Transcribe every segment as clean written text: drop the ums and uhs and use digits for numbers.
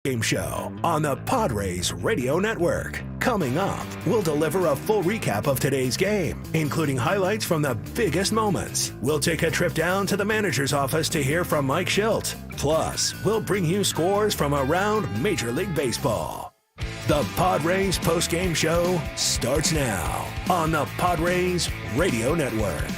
Game show on the Padres Radio Network. Coming up, we'll deliver a full recap of today's game, including highlights from the biggest moments. We'll take a trip down to the manager's office to hear from Mike Shildt. Plus, we'll bring you scores from around Major League Baseball. The Padres Postgame Show starts now on the Padres Radio Network.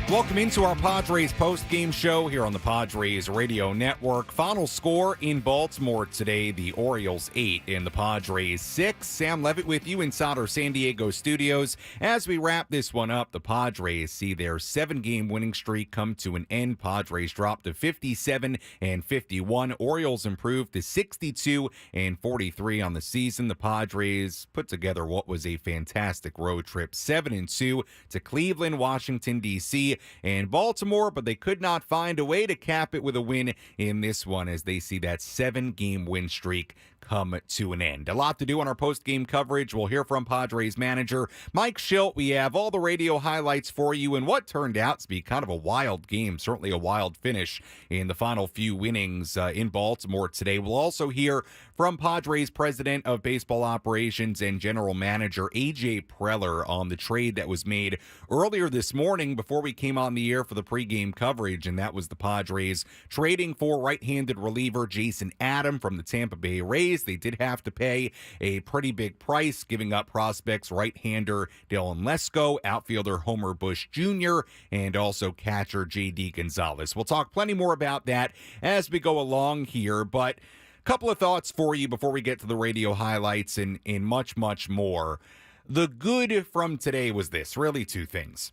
Welcome into our Padres post-game show here on the Padres Radio Network. Final score in Baltimore today, the Orioles 8 and the Padres 6. Sam Levitt with you inside our San Diego studios. As we wrap this one up, the Padres see their 7-game winning streak come to an end. Padres dropped to 57 and 51. Orioles improved to 62 and 43 on the season. The Padres put together what was a fantastic road trip, 7-2 to Cleveland, Washington, D.C., and Baltimore, but they could not find a way to cap it with a win in this one as they see that 7-game win streak come to an end. A lot to do on our post-game coverage. We'll hear from Padres manager Mike Shildt. We have all the radio highlights for you and what turned out to be kind of a wild game, certainly a wild finish in the final few innings in Baltimore today. We'll also hear from Padres president of baseball operations and general manager AJ Preller on the trade that was made earlier this morning before we came on the air for the pregame coverage, and that was the Padres trading for right-handed reliever Jason Adam from the Tampa Bay Rays. They did have to pay a pretty big price, giving up prospects right-hander Dylan Lesko, outfielder Homer Bush Jr., and also catcher J.D. Gonzalez. We'll talk plenty more about that as we go along here, but a couple of thoughts for you before we get to the radio highlights and much, much more. The good from today was this, really two things.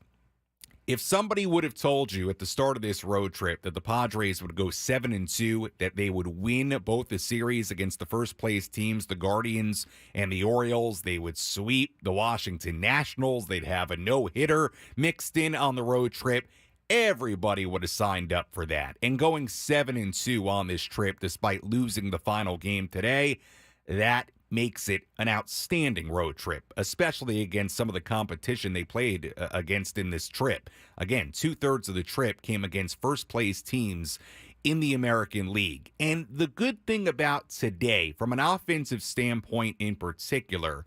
If somebody would have told you at the start of this road trip that the Padres would go 7-2, that they would win both the series against the first-place teams, the Guardians and the Orioles, they would sweep the Washington Nationals, they'd have a no-hitter mixed in on the road trip, everybody would have signed up for that. And going 7-2 on this trip, despite losing the final game today, that makes it an outstanding road trip, especially against some of the competition they played against in this trip. Again, 2/3 of the trip came against first-place teams in the American League. And the good thing about today, from an offensive standpoint in particular,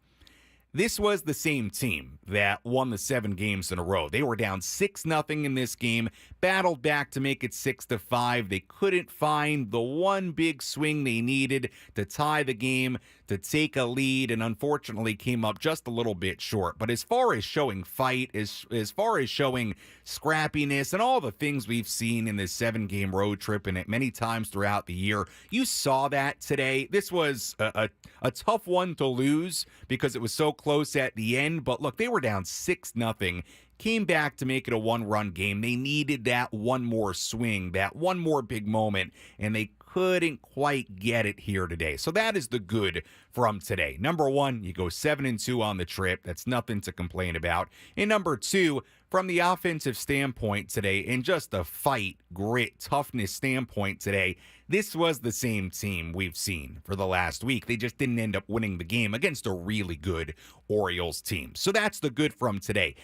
this was the same team that won the 7 games in a row. They were down 6-0 in this game, battled back to make it 6-5. They couldn't find the one big swing they needed to tie the game, to take a lead, and unfortunately came up just a little bit short. But as far as showing fight, as far as showing scrappiness and all the things we've seen in this 7-game road trip and at many times throughout the year, you saw that today. This was a tough one to lose because it was so close at the end. But look, they were down 6-0. Came back to make it a 1-run game. They needed that one more swing, that one more big moment, and they couldn't quite get it here today. So that is the good from today. Number one, you go 7-2 on the trip. That's nothing to complain about. And number two, from the offensive standpoint today, and just a fight, grit, toughness standpoint today, this was the same team we've seen for the last week. They just didn't end up winning the game against a really good Orioles team. So that's the good from today.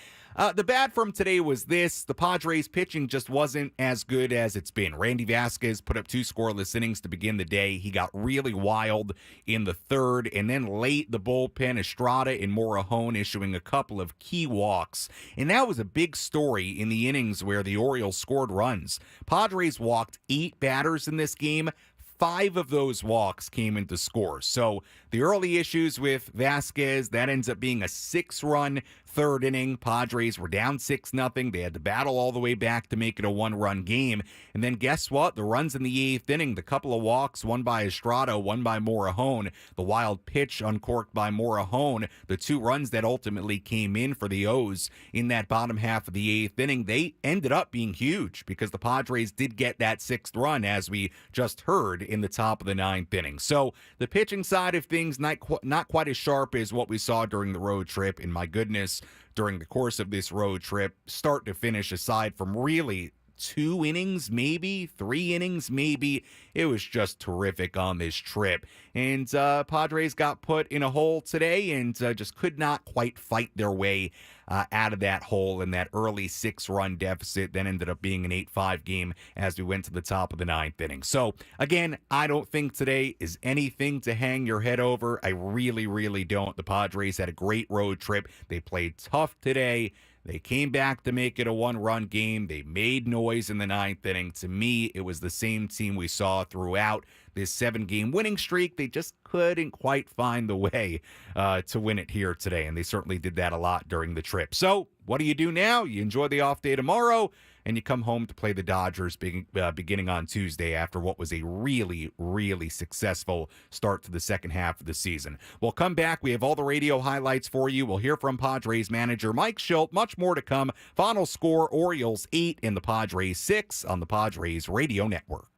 The bad from today was this. The Padres pitching just wasn't as good as it's been. Randy Vasquez put up 2 scoreless innings to begin the day. He got really wild in the third, and then late the bullpen, Estrada and Morejon issuing a couple of key walks. And that was a big story in the innings where the Orioles scored runs. Padres walked 8 batters in this game. 5 of those walks came into scores. So the early issues with Vasquez, that ends up being a 6-run third inning. Padres were down 6-0. They had to battle all the way back to make it a 1-run game. And then guess what? The runs in the 8th inning, the couple of walks, one by Estrada, one by Morejon, the wild pitch uncorked by Morejon, the 2 runs that ultimately came in for the O's in that bottom half of the 8th inning, they ended up being huge because the Padres did get that 6th run, as we just heard, in the top of the 9th inning. So the pitching side of things, not quite as sharp as what we saw during the road trip. And my goodness, during the course of this road trip, start to finish, aside from really 2 innings, maybe 3 innings, maybe, it was just terrific on this trip. And Padres got put in a hole today and just could not quite fight their way out of that hole in that early 6-run deficit, then ended up being an 8-5 game as we went to the top of the 9th inning. So, again, I don't think today is anything to hang your head over. I really, really don't. The Padres had a great road trip. They played tough today. They came back to make it a 1-run game. They made noise in the 9th inning. To me, it was the same team we saw throughout this 7-game winning streak. They just couldn't quite find the way to win it here today, and they certainly did that a lot during the trip. So what do you do now? You enjoy the off day tomorrow, and you come home to play the Dodgers beginning on Tuesday after what was a really, really successful start to the second half of the season. We'll come back. We have all the radio highlights for you. We'll hear from Padres manager Mike Shildt. Much more to come. Final score, Orioles 8 and the Padres 6 on the Padres Radio Network.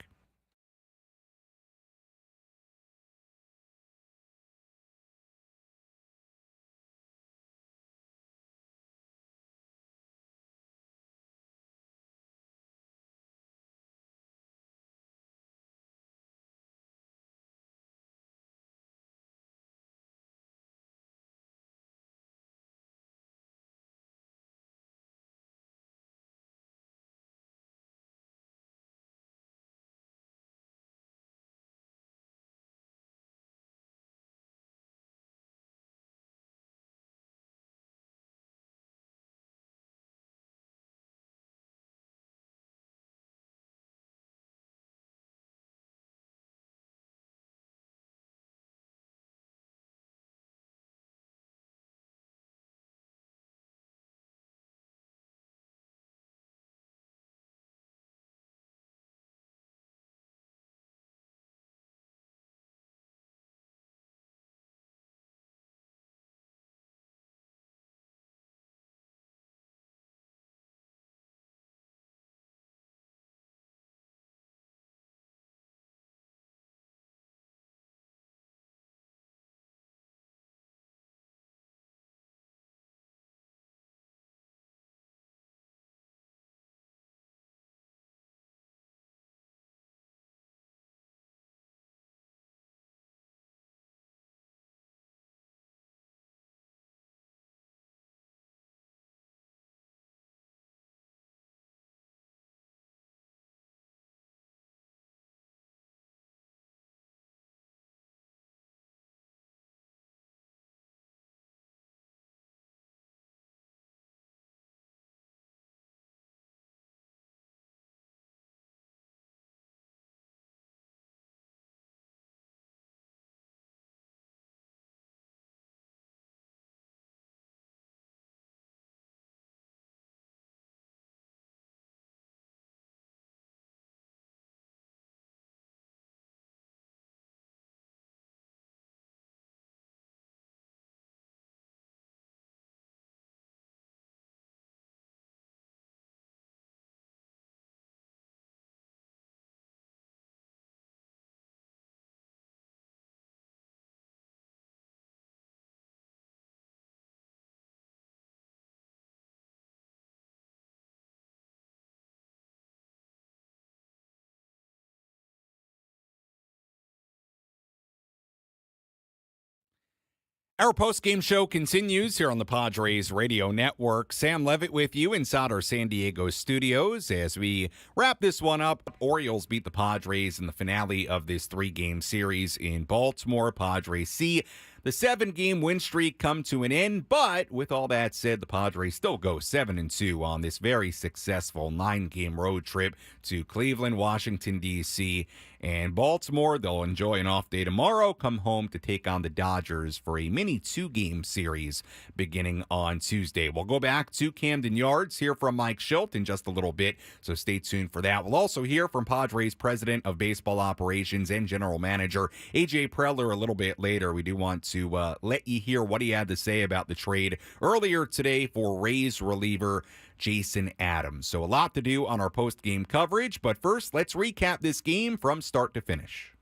Our post-game show continues here on the Padres Radio Network. Sam Levitt with you inside our San Diego studios as we wrap this one up. Orioles beat the Padres in the finale of this 3-game series in Baltimore. Padres see the 7-game win streak come to an end, but with all that said, the Padres still go 7-2 on this very successful 9-game road trip to Cleveland, Washington, D.C., and Baltimore. They'll enjoy an off day tomorrow, come home to take on the Dodgers for a mini 2-game series beginning on Tuesday. We'll go back to Camden Yards, hear from Mike Shildt in just a little bit, so stay tuned for that. We'll also hear from Padres President of Baseball Operations and General Manager AJ Preller a little bit later. We do want to let you hear what he had to say about the trade earlier today for Rays reliever Jason Adams. So a lot to do on our post-game coverage, but first, let's recap this game from start to finish.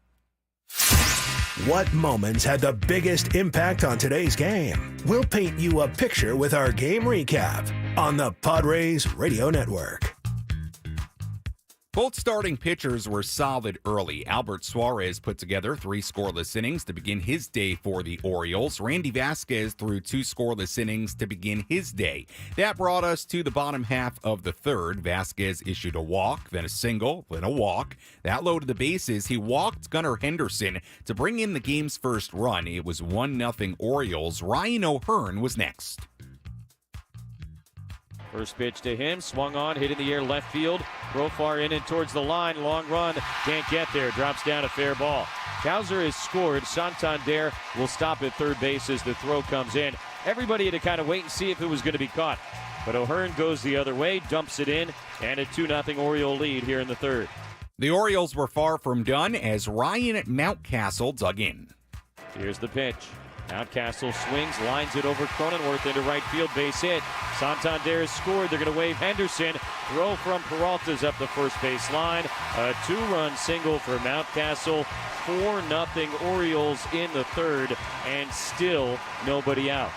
What moments had the biggest impact on today's game? We'll paint you a picture with our game recap on the Padres Radio Network. Both starting pitchers were solid early. Albert Suarez put together 3 scoreless innings to begin his day for the Orioles. Randy Vasquez threw 2 scoreless innings to begin his day. That brought us to the bottom half of the third. Vasquez issued a walk, then a single, then a walk. That loaded the bases. He walked Gunnar Henderson to bring in the game's first run. It was 1-0 Orioles. Ryan O'Hearn was next. First pitch to him, swung on, hit in the air left field. Profar in and towards the line, long run, can't get there, drops down a fair ball. Cowser has scored. Santander will stop at third base as the throw comes in. Everybody had to kind of wait and see if it was going to be caught. But O'Hearn goes the other way, dumps it in, and a 2-0 Oriole lead here in the third. The Orioles were far from done as Ryan Mountcastle dug in. Here's the pitch. Mountcastle swings, lines it over Cronenworth into right field, base hit. Santander has scored. They're going to wave Henderson. Throw from Peralta's up the first base line. A 2-run single for Mountcastle. 4-0 Orioles in the third, and still nobody out.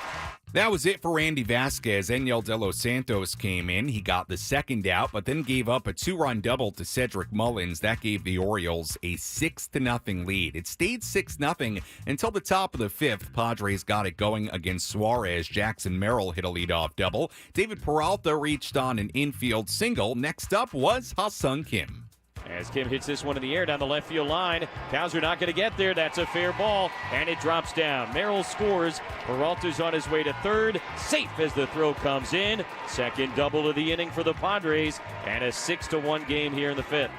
That was it for Randy Vasquez. Enyel De Los Santos came in. He got the second out, but then gave up a 2-run double to Cedric Mullins. That gave the Orioles a 6-0 lead. It stayed 6-0 until the top of the fifth. Padres got it going against Suarez. Jackson Merrill hit a leadoff double. David Peralta reached on an infield single. Next up was Ha-Seong Kim. As Kim hits this one in the air down the left field line. Cowser not going to get there. That's a fair ball, and it drops down. Merrill scores. Peralta's on his way to third. Safe as the throw comes in. Second double of the inning for the Padres, and a 6-1 game here in the fifth.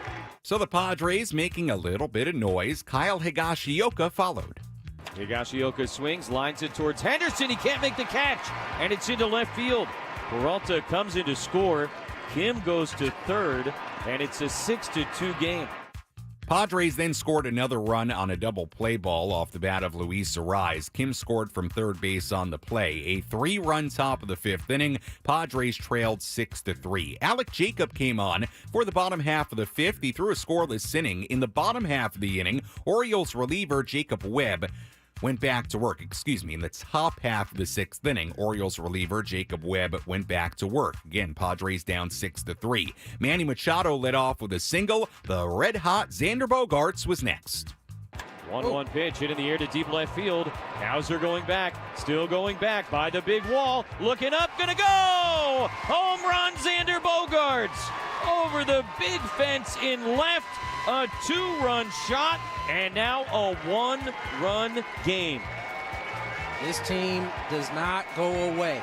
So the Padres making a little bit of noise. Kyle Higashioka followed. Higashioka swings, lines it towards Henderson. He can't make the catch, and it's into left field. Peralta comes in to score. Kim goes to third, and it's a 6-2 game. Padres then scored another run on a double play ball off the bat of Luis Arraez. Kim scored from third base on the play. A 3-run top of the fifth inning. Padres trailed 6-3. Alec Jacob came on for the bottom half of the fifth. He threw a scoreless inning. In the bottom half of the inning, Orioles reliever Jacob Webb went back to work. In the top half of the sixth inning, Orioles reliever Jacob Webb went back to work. Again, Padres down 6-3. Manny Machado led off with a single. The red-hot Xander Bogaerts was next. 1-1 pitch hit in the air to deep left field. Cowser going back, still going back by the big wall. Looking up, gonna go! Home run, Xander Bogaerts! Over the big fence in left. A 2-run shot, and now a 1-run game. This team does not go away.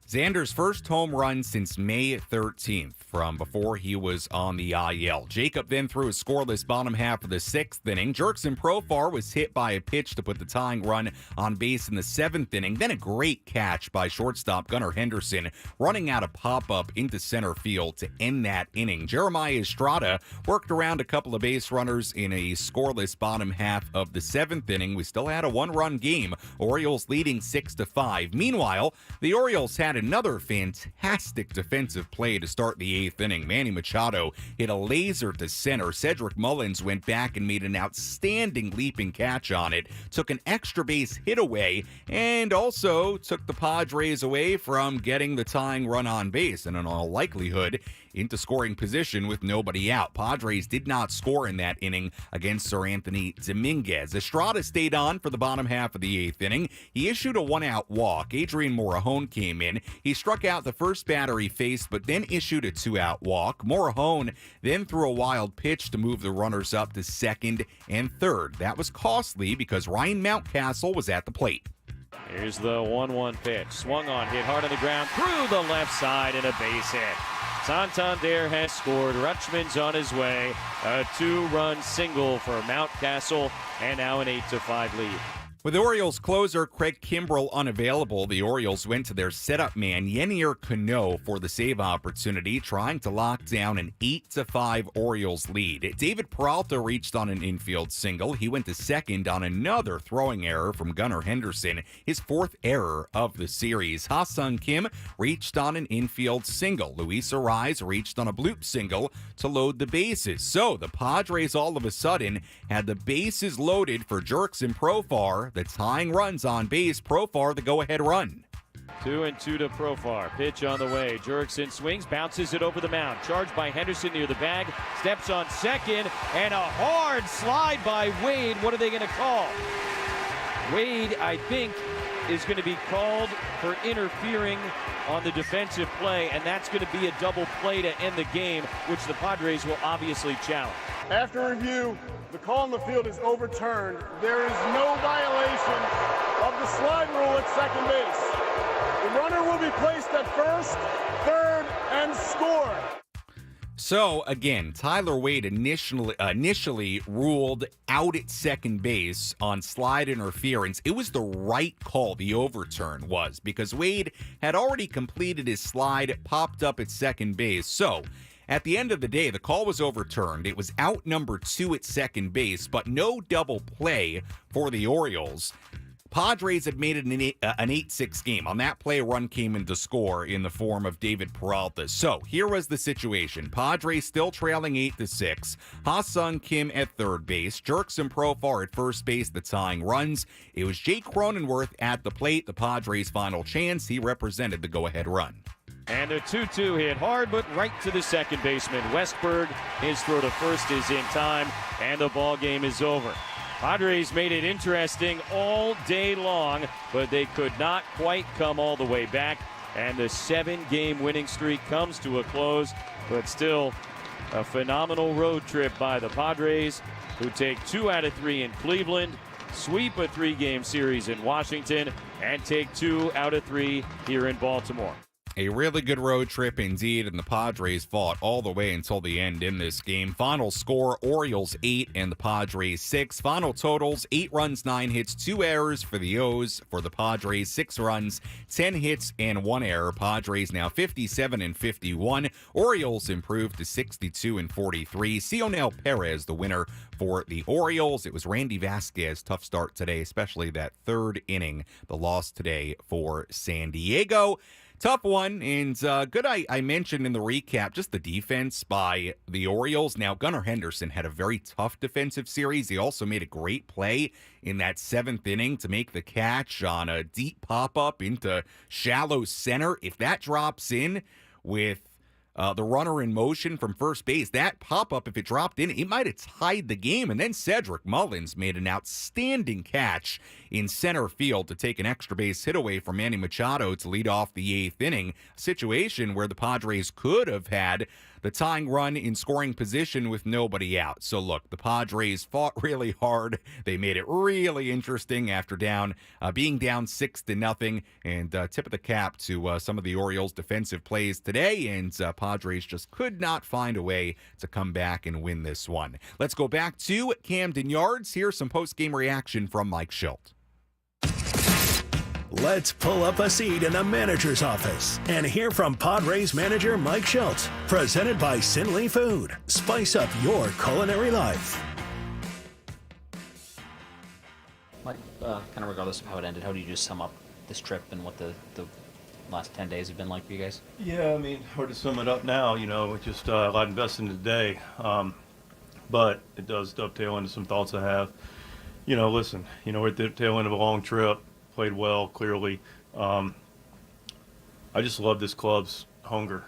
Xander's first home run since May 13th from before he was on the IL. Jacob then threw a scoreless bottom half of the sixth inning. Jurickson Profar was hit by a pitch to put the tying run on base in the seventh inning. Then a great catch by shortstop Gunnar Henderson, running out a pop-up into center field to end that inning. Jeremiah Estrada worked around a couple of base runners in a scoreless bottom half of the seventh inning. We still had a 1-run game. Orioles leading 6-5. Meanwhile, the Orioles had another fantastic defensive play to start the eighth inning. Manny Machado hit a laser to center. Cedric Mullins went back and made an outstanding leaping catch on it, took an extra base hit away, and also took the Padres away from getting the tying run on base, and in all likelihood into scoring position with nobody out. Padres did not score in that inning against Sir Anthony Dominguez. Estrada stayed on for the bottom half of the eighth inning. He issued a 1-out walk. Adrian Morejon came in. He struck out the first batter he faced, but then issued a 2-out walk. Morejon then threw a wild pitch to move the runners up to second and third. That was costly because Ryan Mountcastle was at the plate. Here's the 1-1 pitch. Swung on, hit hard on the ground, through the left side, and a base hit. Santander has scored. Rutschman's on his way. A 2-run single for Mountcastle, and now an 8-5 lead. With Orioles closer Craig Kimbrell unavailable, the Orioles went to their setup man, Yennier Cano, for the save opportunity, trying to lock down an 8-5 Orioles lead. David Peralta reached on an infield single. He went to second on another throwing error from Gunnar Henderson, his fourth error of the series. Ha-Seong Kim reached on an infield single. Luis Arraez reached on a bloop single to load the bases. So the Padres all of a sudden had the bases loaded for Jurickson Profar. The tying runs on base. Profar the go-ahead run. 2-2 to Profar. Pitch on the way. Jurickson swings, bounces it over the mound. Charged by Henderson near the bag. Steps on second, and a hard slide by Wade. What are they going to call? Wade, I think, is going to be called for interfering on the defensive play, and that's going to be a double play to end the game, which the Padres will obviously challenge. After review, the call on the field is overturned. There is no violation of the slide rule at second base. The runner will be placed at first, third, and score. So, again, Tyler Wade initially ruled out at second base on slide interference. It was the right call, the overturn was, because Wade had already completed his slide, popped up at second base. So, at the end of the day, the call was overturned. It was out number 2 at second base, but no double play for the Orioles. Padres had made it an 8-6 game. On that play, a run came in to score in the form of David Peralta. So here was the situation. Padres still trailing 8-6. Ha-Sung Kim at third base. Jurickson Profar at first base, the tying runs. It was Jake Cronenworth at the plate, the Padres' final chance. He represented the go-ahead run. And a 2-2 hit hard, but right to the second baseman. Westberg, his throw to first is in time, and the ball game is over. Padres made it interesting all day long, but they could not quite come all the way back. And the 7-game winning streak comes to a close, but still a phenomenal road trip by the Padres, who take 2 out of 3 in Cleveland, sweep a 3-game series in Washington, and take 2 out of 3 here in Baltimore. A really good road trip indeed, and the Padres fought all the way until the end in this game. Final score, Orioles 8 and the Padres 6. Final totals, 8 runs, 9 hits, 2 errors for the O's. For the Padres, 6 runs, 10 hits, and 1 error. Padres now 57-51. Orioles improved to 62-43. Cionel Perez, the winner for the Orioles. It was Randy Vasquez, tough start today, especially that third inning. The loss today for San Diego. Tough one, and good I mentioned in the recap, just the defense by the Orioles. Now, Gunnar Henderson had a very tough defensive series. He also made a great play in that 7th inning to make the catch on a deep pop-up into shallow center. If that drops in with the runner in motion from first base, that pop-up, if it dropped in, it might have tied the game. And then Cedric Mullins made an outstanding catch in center field to take an extra base hit away from Manny Machado to lead off the 8th inning, a situation where the Padres could have had the tying run in scoring position with nobody out. So look, the Padres fought really hard. They made it really interesting after being down 6-0. And tip of the cap to some of the Orioles' defensive plays today. And Padres just could not find a way to come back and win this one. Let's go back to Camden Yards. Here's some post-game reaction from Mike Shildt. Let's pull up a seat in the manager's office and hear from Padres manager Mike Shildt. Presented by Sinley Food. Spice up your culinary life. Mike, kind of regardless of how it ended, how do you just sum up this trip and what the last 10 days have been like for you guys? Yeah, I mean, hard to sum it up now, it's just a lot invested in today. But it does dovetail into some thoughts I have. Listen, we're at the tail end of a long trip. Played well, clearly. I just love this club's hunger,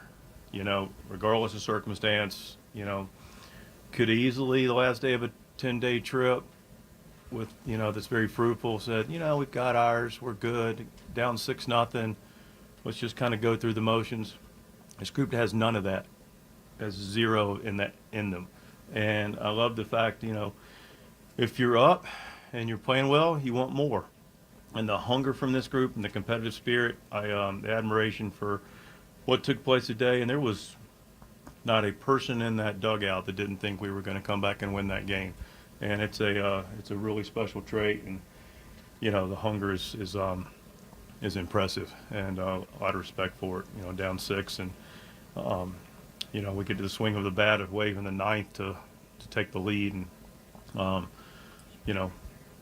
regardless of circumstance. Could easily, the last day of a 10-day trip with, that's very fruitful, said, we've got ours, we're good, down 6-0, let's just kind of go through the motions. This group has none of that, has zero in them. And I love the fact, if you're up and you're playing well, you want more. And the hunger from this group and the competitive spirit, the admiration for what took place today. And there was not a person in that dugout that didn't think we were going to come back and win that game. And it's a really special trait. And the hunger is impressive, and a lot of respect for it. Down 6, and we get to the swing of the bat away from the 9th to take the lead, and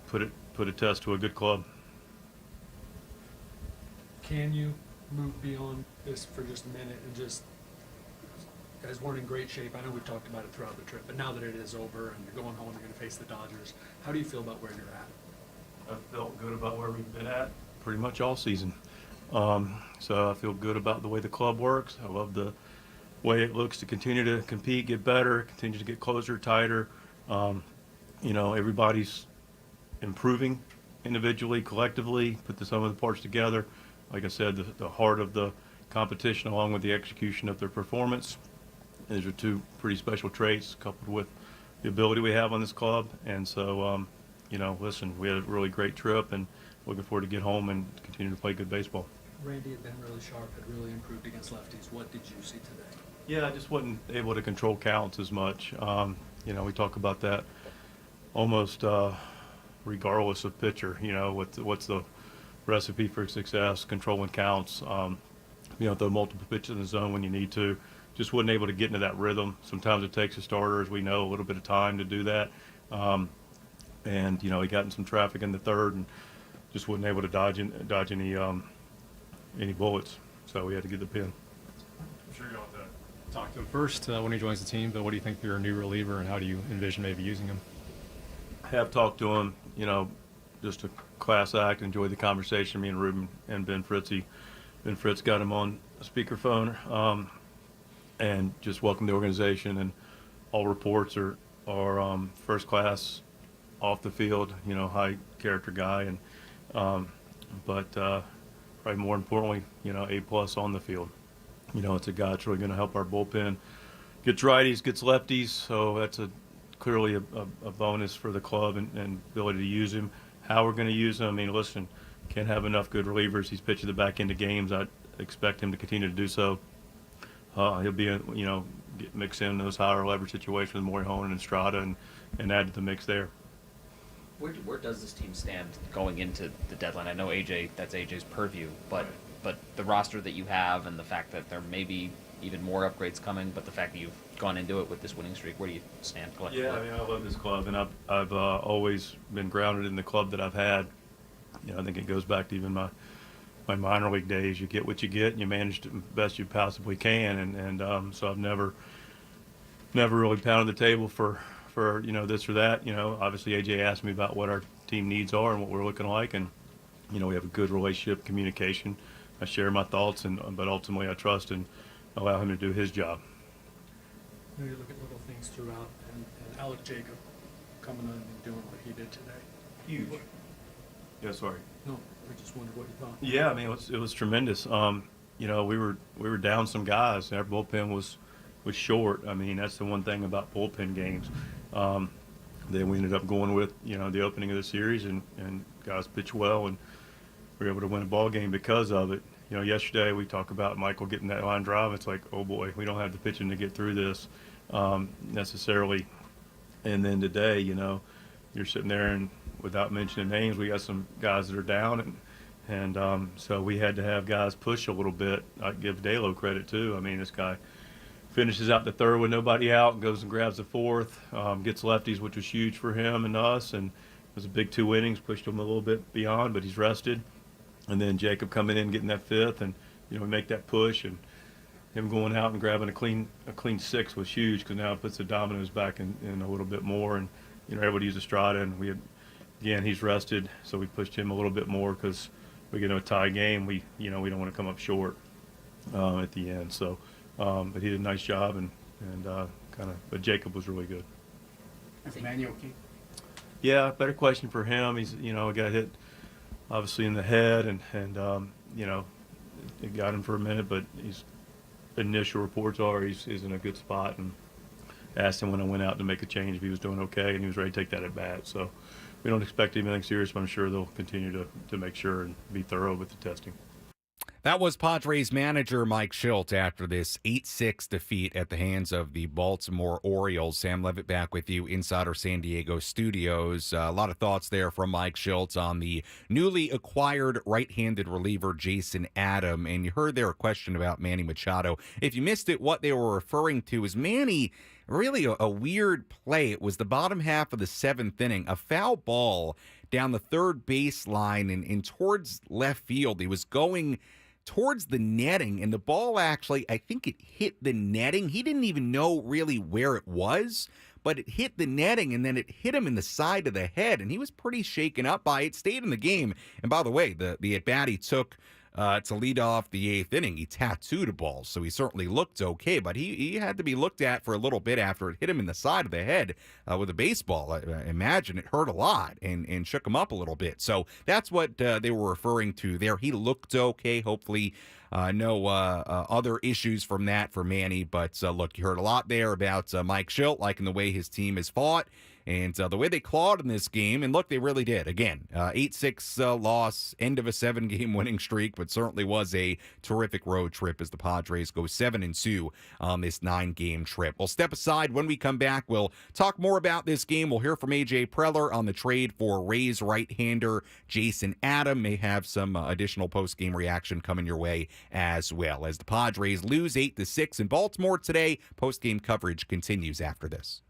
put a test to a good club. Can you move beyond this for just a minute and just, you guys weren't in great shape. I know we've talked about it throughout the trip, but now that it is over and you're going home, you're going to face the Dodgers. How do you feel about where you're at? I felt good about where we've been at pretty much all season. So I feel good about the way the club works. I love the way it looks to continue to compete, get better, continue to get closer, tighter. Everybody's improving individually, collectively, put the sum of the parts together. Like I said, the heart of the competition along with the execution of their performance. These are two pretty special traits coupled with the ability we have on this club. And so, listen, we had a really great trip and looking forward to get home and continue to play good baseball. Randy had been really sharp, had really improved against lefties. What did you see today? Yeah, I just wasn't able to control counts as much. We talk about that almost regardless of pitcher. What's the recipe for success? Controlling counts. Throw multiple pitches in the zone when you need to. Just wasn't able to get into that rhythm. Sometimes it takes a starter, as we know, a little bit of time to do that. He got in some traffic in the third and just wasn't able to dodge any bullets. So we had to get the pin. I'm sure you'll have to talk to him first when he joins the team, but what do you think for your new reliever and how do you envision maybe using him? I have talked to him, just a class act, enjoyed the conversation, me and Ruben and Ben Fritzy. Ben Fritz got him on speakerphone and just welcomed the organization, and all reports are first class off the field, high character guy, and but probably more importantly, A+ on the field. It's a guy that's really going to help our bullpen. Gets righties, gets lefties, so that's clearly a bonus for the club and ability to use him. How we're going to use him, I mean, listen, can't have enough good relievers. He's pitching the back end of games. I expect him to continue to do so. He'll be, mix in those higher leverage situations with Morihone and Estrada and add to the mix there. Where does this team stand going into the deadline? I know that's AJ's purview, but the roster that you have and the fact that there may be even more upgrades coming, but the fact that you've gone into it with this winning streak, where do you stand collectively? Yeah, I mean, I love this club, and I've always been grounded in the club that I've had. I think it goes back to even my minor league days. You get what you get, and you manage the best you possibly can, and so I've never really pounded the table for this or that. Obviously AJ asked me about what our team needs are and what we're looking like, and we have a good relationship, communication. I share my thoughts, but ultimately I trust and allow him to do his job. You look at little things throughout, and Alec Jacob coming in and doing what he did today. Huge. Yeah, sorry. No, I just wondered what you thought. Yeah, I mean, it was tremendous. We were down some guys. Our bullpen was short. I mean, that's the one thing about bullpen games. Then we ended up going with the opening of the series, and guys pitched well, and we were able to win a ball game because of it. Yesterday we talked about Michael getting that line drive. It's like, oh boy, we don't have the pitching to get through this necessarily. And then today, you're sitting there, and without mentioning names, we got some guys that are down, and so we had to have guys push a little bit. I give Dalo credit too. I mean, this guy finishes out the third with nobody out and goes and grabs the fourth, gets lefties, which was huge for him and us, and it was a big 2 innings, pushed him a little bit beyond, but he's rested. And then Jacob coming in, getting that fifth, and we make that push, and him going out and grabbing a clean six was huge, because now it puts the dominoes back in a little bit more, and able to use Estrada, and again, he's rested, so we pushed him a little bit more because we get into a tie game. We don't want to come up short at the end. So, but he did a nice job, and but Jacob was really good. Manuel King. Yeah, better question for him. He's got hit obviously in the head, and it got him for a minute, but initial reports are he's in a good spot, and asked him when I went out to make a change if he was doing okay, and he was ready to take that at bat. So we don't expect anything serious, but I'm sure they'll continue to make sure and be thorough with the testing. That was Padres manager Mike Shildt after this 8-6 defeat at the hands of the Baltimore Orioles. Sam Levitt back with you inside our San Diego studios. A lot of thoughts there from Mike Shildt on the newly acquired right-handed reliever Jason Adam. And you heard there a question about Manny Machado. If you missed it, what they were referring to is Manny, really a weird play. It was the bottom half of the 7th inning, a foul ball down the third baseline and towards left field. He was going towards the netting, and the ball actually, I think it hit the netting. He didn't even know really where it was, but it hit the netting, and then it hit him in the side of the head, and he was pretty shaken up by it, stayed in the game. And by the way, the at-bat he took to lead off the 8th inning. He tattooed a ball, so he certainly looked okay, but he had to be looked at for a little bit after it hit him in the side of the head with a baseball. I imagine it hurt a lot and shook him up a little bit. So that's what they were referring to there. He looked okay. Hopefully no other issues from that for Manny. But look, you heard a lot there about Mike Shildt, liking the way his team has fought and the way they clawed in this game. And look, they really did. Again, 8-6 loss, end of a 7-game winning streak, but certainly was a terrific road trip as the Padres go 7-2 on this 9-game trip. We'll step aside. When we come back, we'll talk more about this game. We'll hear from AJ Preller on the trade for Rays right-hander Jason Adam. May have some additional post-game reaction coming your way as well. As the Padres lose 8-6 in Baltimore today, post-game coverage continues after this.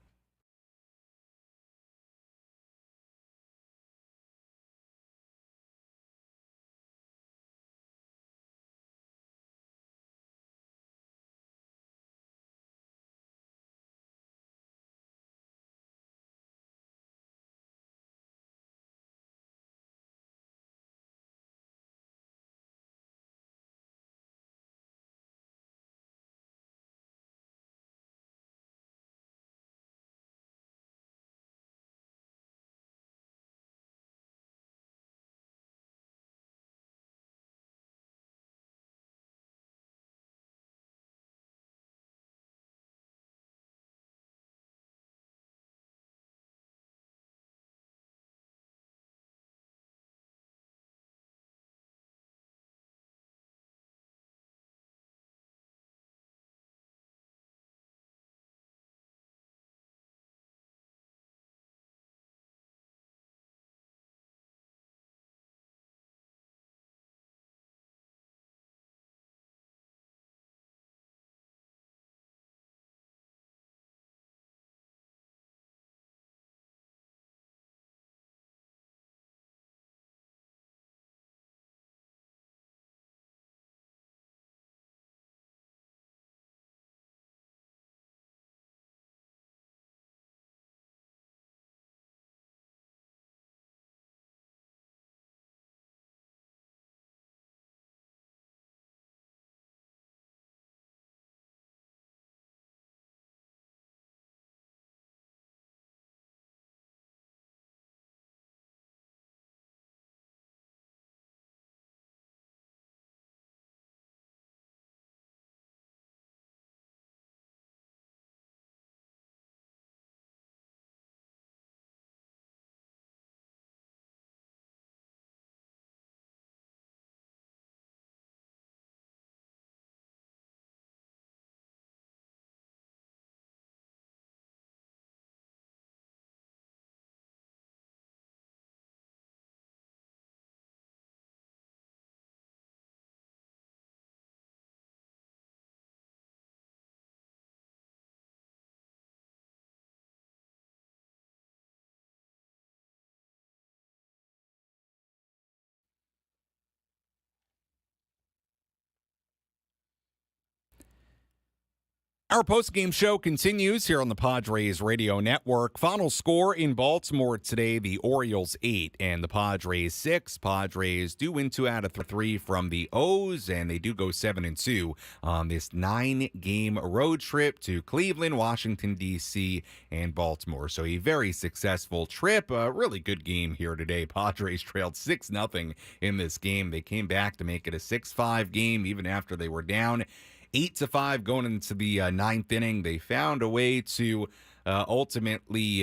Our post-game show continues here on the Padres Radio Network. Final score in Baltimore today, the Orioles 8 and the Padres 6. Padres do win 2 out of 3 from the O's, and they do go 7-2 on this 9-game road trip to Cleveland, Washington, D.C., and Baltimore. So a very successful trip. A really good game here today. Padres trailed 6-0 in this game. They came back to make it a 6-5 game even after they were down 8-5 going into the ninth inning. They found a way to ultimately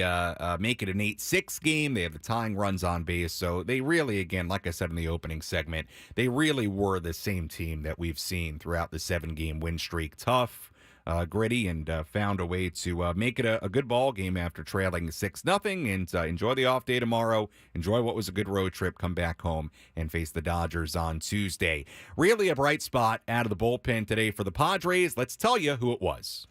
make it an 8-6 game. They have the tying runs on base. So they really, again, like I said in the opening segment, they really were the same team that we've seen throughout the 7-game win streak. Tough, gritty, and found a way to make it a good ball game after trailing 6-0. And enjoy the off day tomorrow. Enjoy what was a good road trip. Come back home and face the Dodgers on Tuesday. Really a bright spot out of the bullpen today for the Padres. Let's tell you who it was.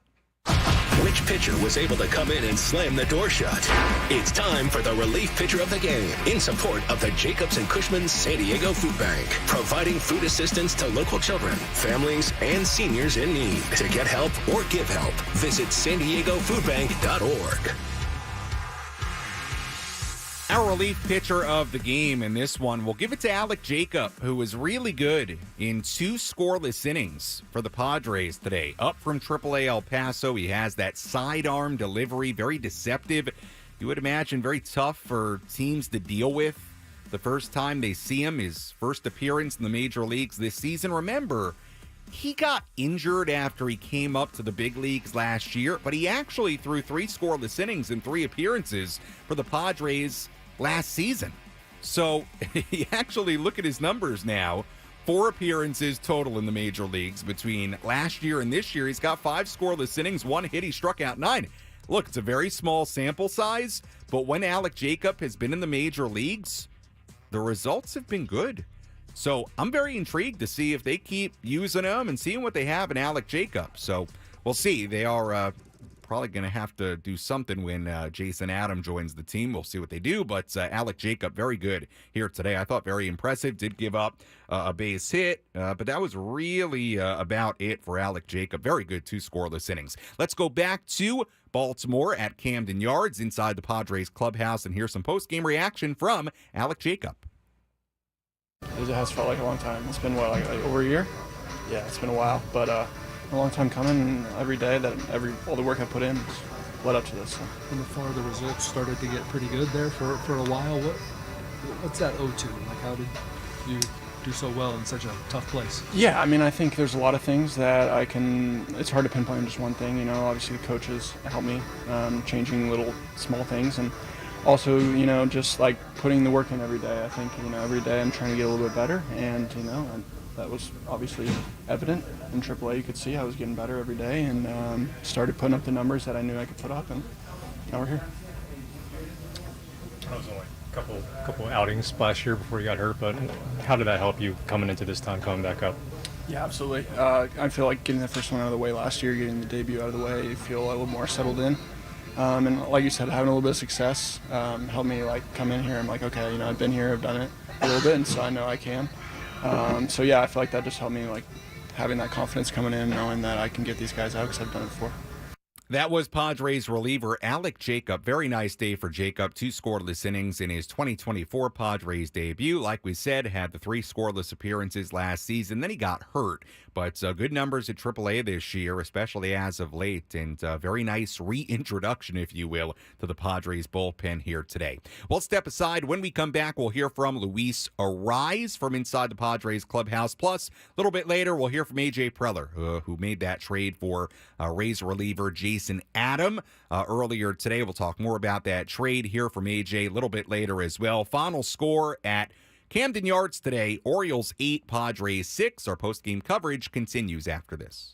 Which pitcher was able to come in and slam the door shut? It's time for the relief pitcher of the game in support of the Jacobs and Cushman San Diego Food Bank, providing food assistance to local children, families, and seniors in need. To get help or give help, visit SanDiegoFoodBank.org. Our relief pitcher of the game in this one, we'll give it to Alec Jacob, who was really good in 2 scoreless innings for the Padres today. Up from AAA El Paso, he has that sidearm delivery, very deceptive. You would imagine very tough for teams to deal with the first time they see him, his first appearance in the major leagues this season. Remember, he got injured after he came up to the big leagues last year, but he actually threw 3 scoreless innings in 3 appearances for the Padres last season. So you actually look at his numbers now. 4 appearances total in the major leagues between last year and this year. He's got 5 scoreless innings, 1 hit. He struck out 9. Look, it's a very small sample size, but when Alec Jacob has been in the major leagues, the results have been good. So I'm very intrigued to see if they keep using him and seeing what they have in Alec Jacob. So we'll see. They are probably going to have to do something when Jason Adam joins the team. We'll see what they do. But Alec Jacob, very good here today. I thought very impressive. Did give up a base hit, but that was really about it for Alec Jacob. Very good 2 scoreless innings. Let's go back to Baltimore at Camden Yards inside the Padres clubhouse and hear some post-game reaction from Alec Jacob. It has felt like a long time. It's been, what, like over a year? Yeah, it's been a while, but a long time coming. Every day, all the work I put in led up to this. So. From afar, the results started to get pretty good there for a while. What's that owe to? Like, how did you do so well in such a tough place? Yeah, I mean, I think there's a lot of things that it's hard to pinpoint just one thing. You know, obviously the coaches help me, changing little small things, and also, you know, just like putting the work in every day. I think, you know, every day I'm trying to get a little bit better, and, you know, that was obviously evident in AAA. You could see I was getting better every day, and started putting up the numbers that I knew I could put up, and now we're here. That was only a couple outings last year before you got hurt, but how did that help you coming into this time, coming back up? Yeah, absolutely. I feel like getting the first one out of the way last year, getting the debut out of the way, you feel a little more settled in. And like you said, having a little bit of success helped me like come in here. I'm like, okay, you know, I've been here, I've done it a little bit, and so I know I can. So yeah, I feel like that just helped me, like having that confidence coming in, knowing that I can get these guys out because I've done it before. That was Padres reliever Alec Jacob. Very nice day for Jacob. 2 scoreless innings in his 2024 Padres debut. Like we said, had the 3 scoreless appearances last season. Then he got hurt. But good numbers at AAA this year, especially as of late. And very nice reintroduction, if you will, to the Padres bullpen here today. We'll step aside. When we come back, we'll hear from Luis Arise from inside the Padres clubhouse. Plus, a little bit later, we'll hear from AJ Preller, who made that trade for Rays reliever Jason Adam earlier today. We'll talk more about that trade here from AJ a little bit later as well. Final score at Camden Yards today, Orioles 8, Padres 6. Our post-game coverage continues after this.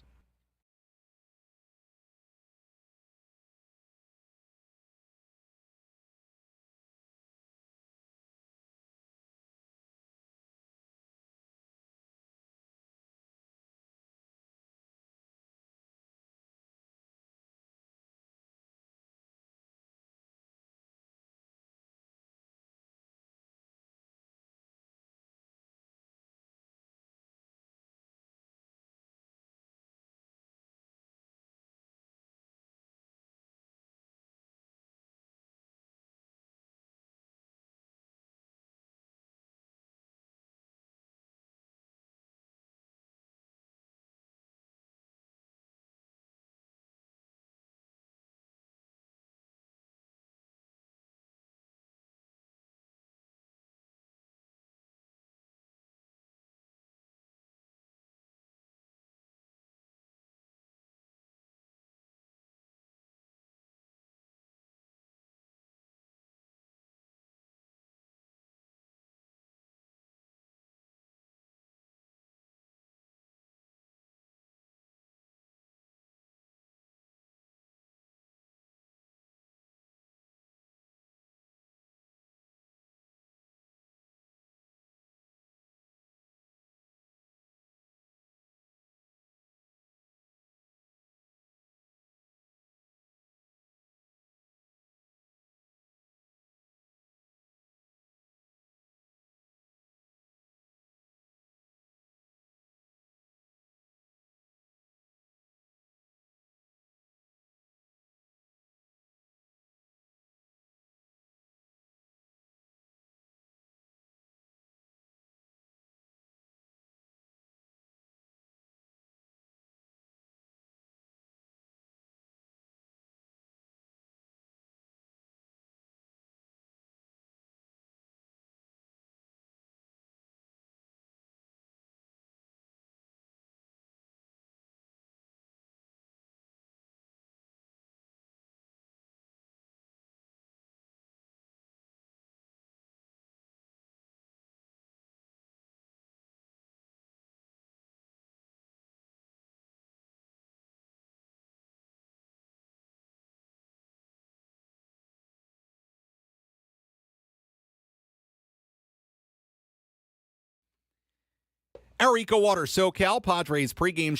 Our EcoWater SoCal Padres postgame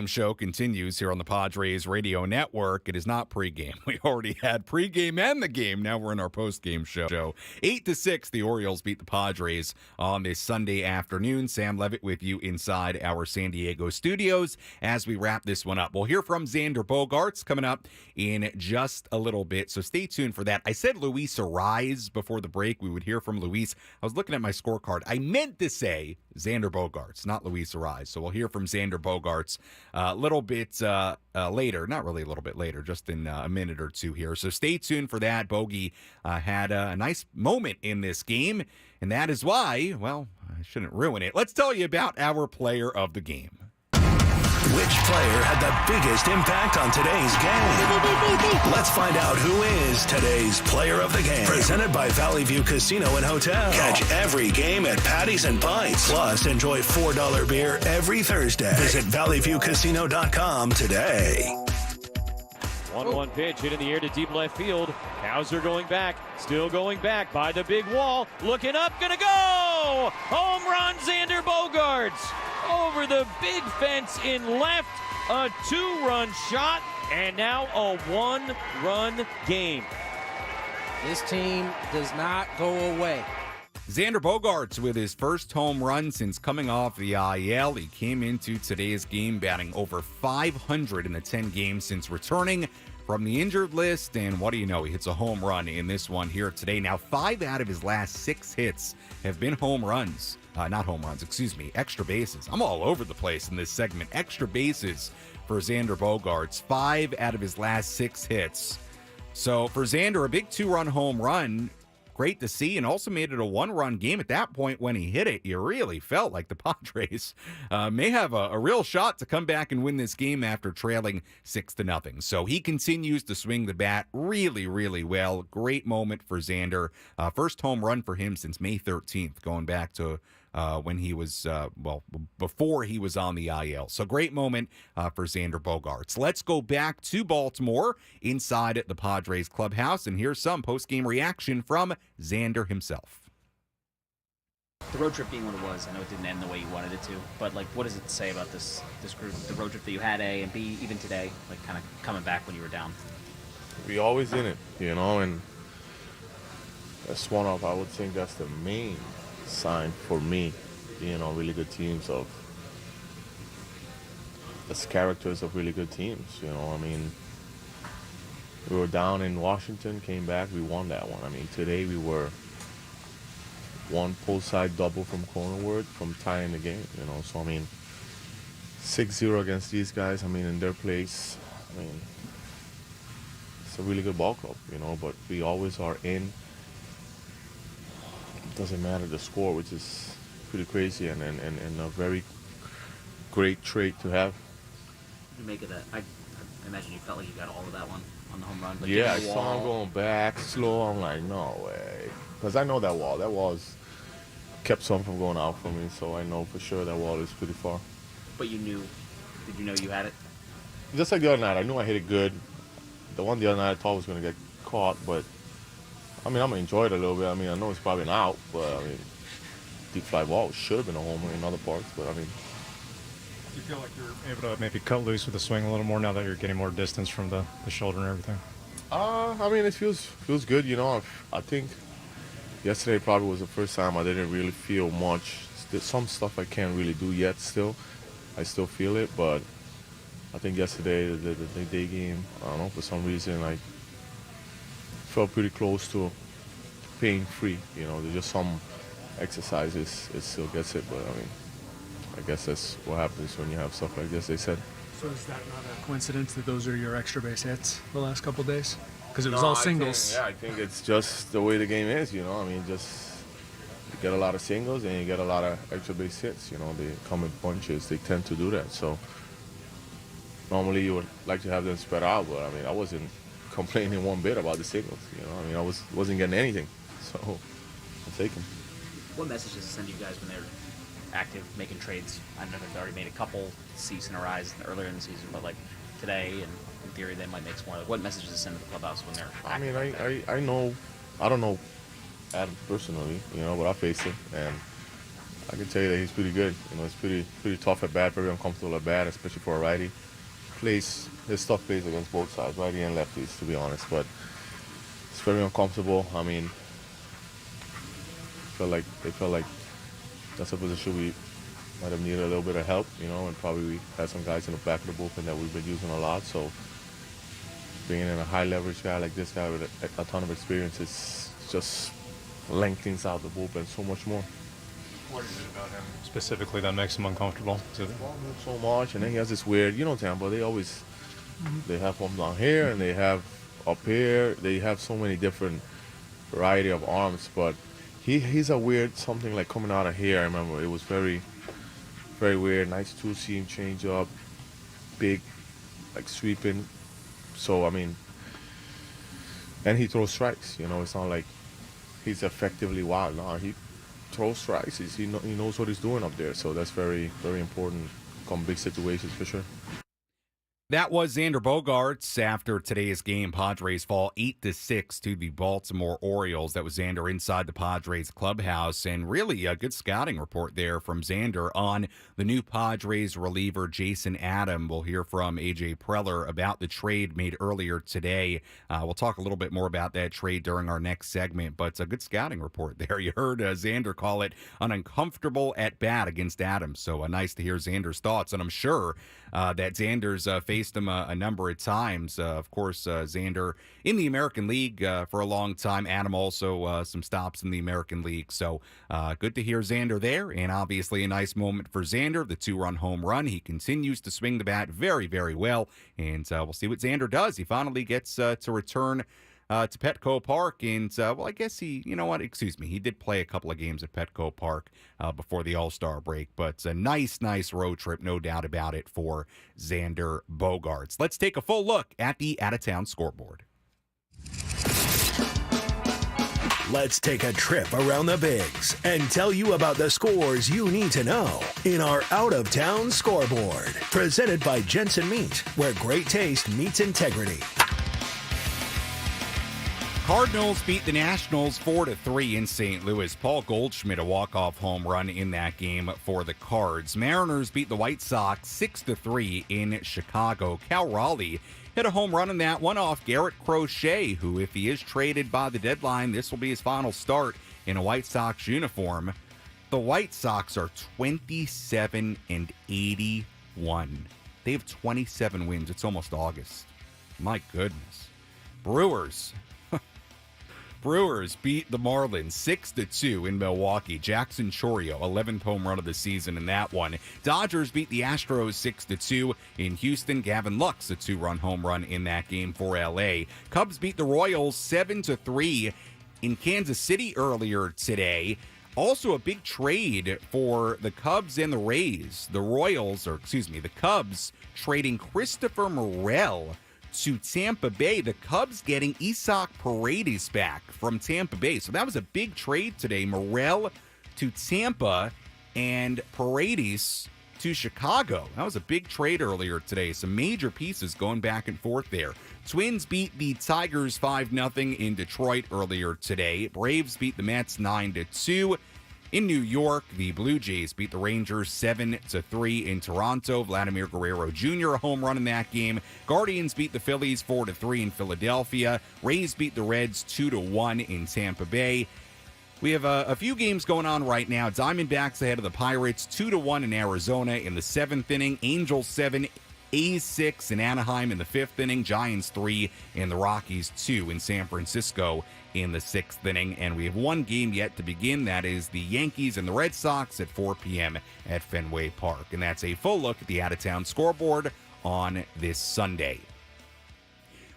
show continues here on the Padres Radio Network. It is not pregame. We already had pregame and the game. Now we're in our postgame show. 8-6, the Orioles beat the Padres on this Sunday afternoon. Sam Levitt with you inside our San Diego studios as we wrap this one up. We'll hear from Xander Bogaerts coming up in just a little bit, so stay tuned for that. I said Luis Arraez before the break. We would hear from Luis. I was looking at my scorecard. I meant to say Xander Bogaerts, not Luis Arraez. So we'll hear from Xander Bogaerts a little bit later. Not really a little bit later, just in a minute or two here. So stay tuned for that. Bogey had a nice moment in this game, and that is why, well, I shouldn't ruin it. Let's tell you about our player of the game. Which player had the biggest impact on today's game? Let's find out who is today's player of the game. Presented by Valley View Casino and Hotel. Catch every game at Patties and Pints. Plus, enjoy $4 beer every Thursday. Visit valleyviewcasino.com today. 1-1 pitch hit in the air to deep left field. Hauser going back, still going back by the big wall. Looking up, gonna go! Home run, Xander Bogaerts! Over the big fence in left, a 2-run shot, and now a 1-run game. This team does not go away. Xander Bogaerts with his first home run since coming off the IL. He came into today's game batting over 500 in the 10 games since returning from the injured list, and what do you know, he hits a home run in this one here today. Now, 5 out of his last 6 hits have been home runs. Not home runs, excuse me, extra bases. I'm all over the place in this segment. Extra bases for Xander Bogaerts. 5 out of his last 6 hits. So for Xander, a big 2-run home run. Great to see, and also made it a 1-run game. At that point when he hit it, you really felt like the Padres may have a real shot to come back and win this game after trailing 6-0. So he continues to swing the bat really, really well. Great moment for Xander. First home run for him since May 13th, going back to when he was, before he was on the IL. So great moment for Xander Bogaerts. Let's go back to Baltimore inside the Padres clubhouse, and here's some post-game reaction from Xander himself. The road trip being what it was, I know it didn't end the way you wanted it to, but like, what does it say about this group, the road trip that you had, A, and B, even today, like kind of coming back when you were down? We always in it, and that's one of, I would think that's the main sign for me, really good teams of, as characters of really good teams, we were down in Washington, came back, we won that one. Today we were one pull side double from Cronenworth from tying the game, so 6-0 against these guys, in their place, it's a really good ball club, but we always are in. Doesn't matter the score, which is pretty crazy and a very great trait to have. You make it I imagine you felt like you got all of that one on the home run. Like yeah, I saw him going back slow. I'm like, no way, because I know that wall's kept some from going out for me, so I know for sure that wall is pretty far. But did you know you had it? Just like the other night, I knew I hit it good. The one the other night I thought was going to get caught, but I'm going to enjoy it a little bit. I know it's probably an out, but deep fly ball should have been a homer in other parts, but Do you feel like you're able to maybe cut loose with the swing a little more now that you're getting more distance from the shoulder and everything? It feels good, I think yesterday probably was the first time I didn't really feel much. There's some stuff I can't really do yet still. I still feel it, but I think yesterday, the day game, I don't know, for some reason, I felt pretty close to pain-free. There's just some exercises, it still gets it, but I guess that's what happens when you have stuff like this, they said. So is that not a coincidence that those are your extra base hits the last couple of days? Because it was all singles. I think it's just the way the game is, just you get a lot of singles and you get a lot of extra base hits, they come in bunches, they tend to do that. So normally you would like to have them spread out, but I wasn't complaining one bit about the singles, I wasn't getting anything, so I'll take them. What message does it send you guys when they're active, making trades? I know they've already made a couple, Cease and Arraez earlier in the season, but like today, and in theory they might make some more. Like, what message does it send to the clubhouse when they're active? I don't know Adam personally, but I faced him, and I can tell you that he's pretty good. You know, he's pretty tough at bat, very uncomfortable at bat, especially for a righty. His stuff plays against both sides, righty and lefties, to be honest. But it's very uncomfortable. I mean, they felt like that's a position we might have needed a little bit of help, you know, and probably we had some guys in the back of the bullpen that we've been using a lot. So bringing in a high leverage guy like this guy with a ton of experience, it's just lengthens out the bullpen so much more. What is it about him specifically that makes him uncomfortable? So much, and then he has this weird, you know, Tampa, they have him down here and they have up here. They have so many different variety of arms, but he's a weird something like coming out of here. I remember it was very, very weird. Nice two-seam change up, big, like sweeping. So I mean, and he throws strikes. You know, it's not like he's effectively wild. No, he throws strikes. He knows what he's doing up there. So that's very, very important. Come big situations for sure. That was Xander Bogaerts after today's game. Padres fall 8-6 to the Baltimore Orioles. That was Xander inside the Padres clubhouse, and really a good scouting report there from Xander on the new Padres reliever Jason Adam. We'll hear from AJ Preller about the trade made earlier today. We'll talk a little bit more about that trade during our next segment, but it's a good scouting report there. You heard Xander call it an uncomfortable at bat against Adam, so nice to hear Xander's thoughts, and I'm sure that Xander's faced him a number of times. Of course, Xander in the American League for a long time. Adam also some stops in the American League. So good to hear Xander there, and obviously a nice moment for Xander, the 2-run home run. He continues to swing the bat very, very well, and we'll see what Xander does. He finally gets to return to Petco Park, and well, I guess he did play a couple of games at Petco Park before the All-Star break, but a nice road trip, no doubt about it, for Xander Bogaerts. Let's take a full look at the out-of-town scoreboard. Let's take a trip around the Bigs and tell you about the scores you need to know in our out-of-town scoreboard. Presented by Jensen Meat, where great taste meets integrity. Cardinals beat the Nationals 4-3 in St. Louis. Paul Goldschmidt, a walk-off home run in that game for the Cards. Mariners beat the White Sox 6-3 in Chicago. Cal Raleigh hit a home run in that one off Garrett Crochet, who, if he is traded by the deadline, this will be his final start in a White Sox uniform. The White Sox are 27-81. They have 27 wins. It's almost August. My goodness. Brewers beat the Marlins 6-2 in Milwaukee. Jackson Chourio, 11th home run of the season in that one. Dodgers beat the Astros 6-2 in Houston. Gavin Lux, a 2-run home run in that game for LA. Cubs beat the Royals 7-3 in Kansas City earlier today. Also a big trade for the Cubs and the Rays. The Cubs trading Christopher Morel to Tampa Bay. The Cubs getting Isaac Paredes back from Tampa Bay. So that was a big trade today. Morel to Tampa and Paredes to Chicago. That was a big trade earlier today. Some major pieces going back and forth there. Twins beat the Tigers 5-0 in Detroit earlier today. Braves beat the Mets 9-2. In New York, the Blue Jays beat the Rangers 7-3 in Toronto. Vladimir Guerrero Jr. a home run in that game. Guardians beat the Phillies 4-3 in Philadelphia. Rays beat the Reds 2-1 in Tampa Bay. We have a few games going on right now. Diamondbacks ahead of the Pirates 2-1 in Arizona in the 7th inning. Angels 7, A's 6 in Anaheim in the 5th inning. Giants 3 and the Rockies 2 in San Francisco in the 6th inning. And we have one game yet to begin. That is the Yankees and the Red Sox at 4 p.m. at Fenway Park. And that's a full look at the out-of-town scoreboard on this Sunday.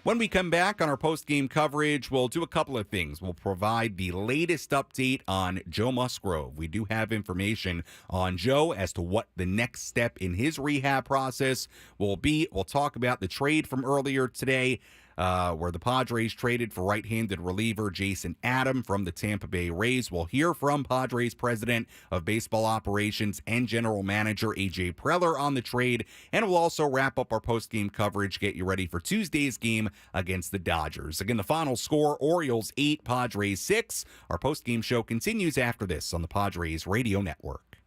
When we come back on our post-game coverage, we'll do a couple of things. We'll provide the latest update on Joe Musgrove. We do have information on Joe as to what the next step in his rehab process will be. We'll talk about the trade from earlier today, where the Padres traded for right-handed reliever Jason Adam from the Tampa Bay Rays. We'll hear from Padres President of Baseball Operations and General Manager AJ Preller on the trade, and we'll also wrap up our post-game coverage, get you ready for Tuesday's game against the Dodgers. Again, the final score, Orioles 8, Padres 6. Our post-game show continues after this on the Padres Radio Network.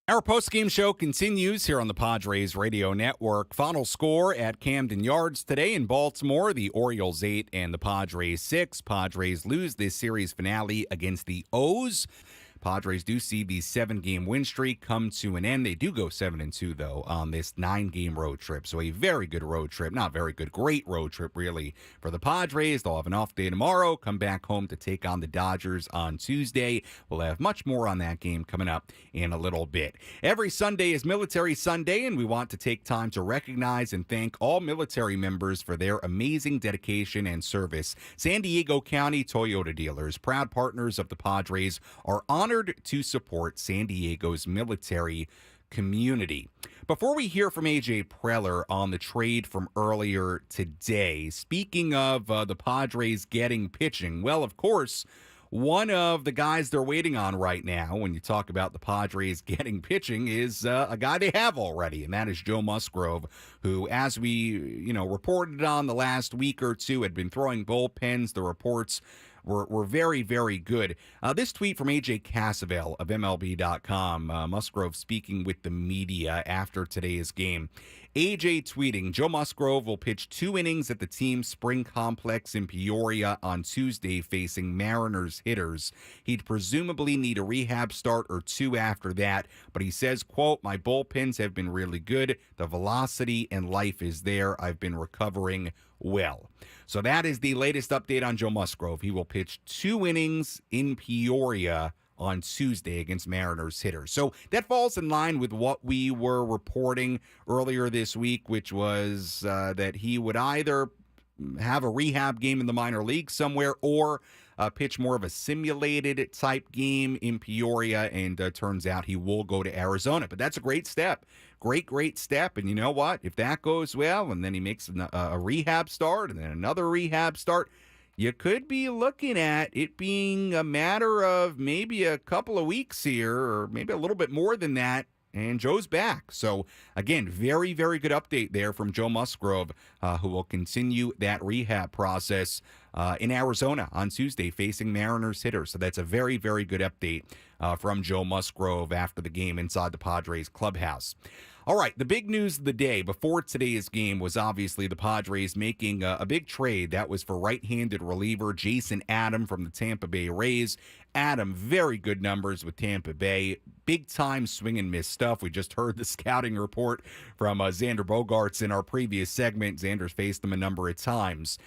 Our postgame show continues here on the Padres Radio Network. Final score at Camden Yards today in Baltimore, the Orioles 8 and the Padres 6. Padres lose this series finale against the O's. Padres do see the 7-game win streak come to an end. They do go 7-2, though, on this 9-game road trip. So a very good road trip. Not very good, great road trip, really, for the Padres. They'll have an off day tomorrow, come back home to take on the Dodgers on Tuesday. We'll have much more on that game coming up in a little bit. Every Sunday is Military Sunday, and we want to take time to recognize and thank all military members for their amazing dedication and service. San Diego County Toyota dealers, proud partners of the Padres, are honored to support San Diego's military community. Before we hear from AJ Preller on the trade from earlier today, speaking of the Padres getting pitching, well, of course, one of the guys they're waiting on right now when you talk about the Padres getting pitching is a guy they have already, and that is Joe Musgrove, who, as we reported on the last week or two, had been throwing bullpens. The reports were very, very good. This tweet from AJ Cassavell of MLB.com, Musgrove speaking with the media after today's game. AJ tweeting, Joe Musgrove will pitch 2 innings at the team's spring complex in Peoria on Tuesday facing Mariners hitters. He'd presumably need a rehab start or 2 after that, but he says, quote, my bullpens have been really good. The velocity and life is there. I've been recovering well. So that is the latest update on Joe Musgrove. He will pitch 2 innings in Peoria on Tuesday against Mariners hitters. So that falls in line with what we were reporting earlier this week, which was that he would either have a rehab game in the minor leagues somewhere or pitch more of a simulated type game in Peoria, and turns out he will go to Arizona. But that's a great step. Great step. And you know what? If that goes well and then he makes a rehab start and then another rehab start, you could be looking at it being a matter of maybe a couple of weeks here, or maybe a little bit more than that, and Joe's back. So, again, very, very good update there from Joe Musgrove, who will continue that rehab process in Arizona on Tuesday facing Mariners hitters. So that's a very, very good update from Joe Musgrove after the game inside the Padres clubhouse. All right, the big news of the day before today's game was obviously the Padres making a big trade. That was for right-handed reliever Jason Adam from the Tampa Bay Rays. Adam, very good numbers with Tampa Bay. Big-time swing and miss stuff. We just heard the scouting report from Xander Bogaerts in our previous segment. Xander's faced them a number of times.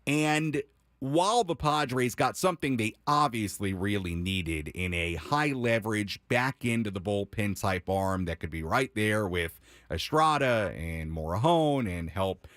And while the Padres got something they obviously really needed in a high-leverage, back-into-the-bullpen type arm that could be right there with Estrada and Morejon and help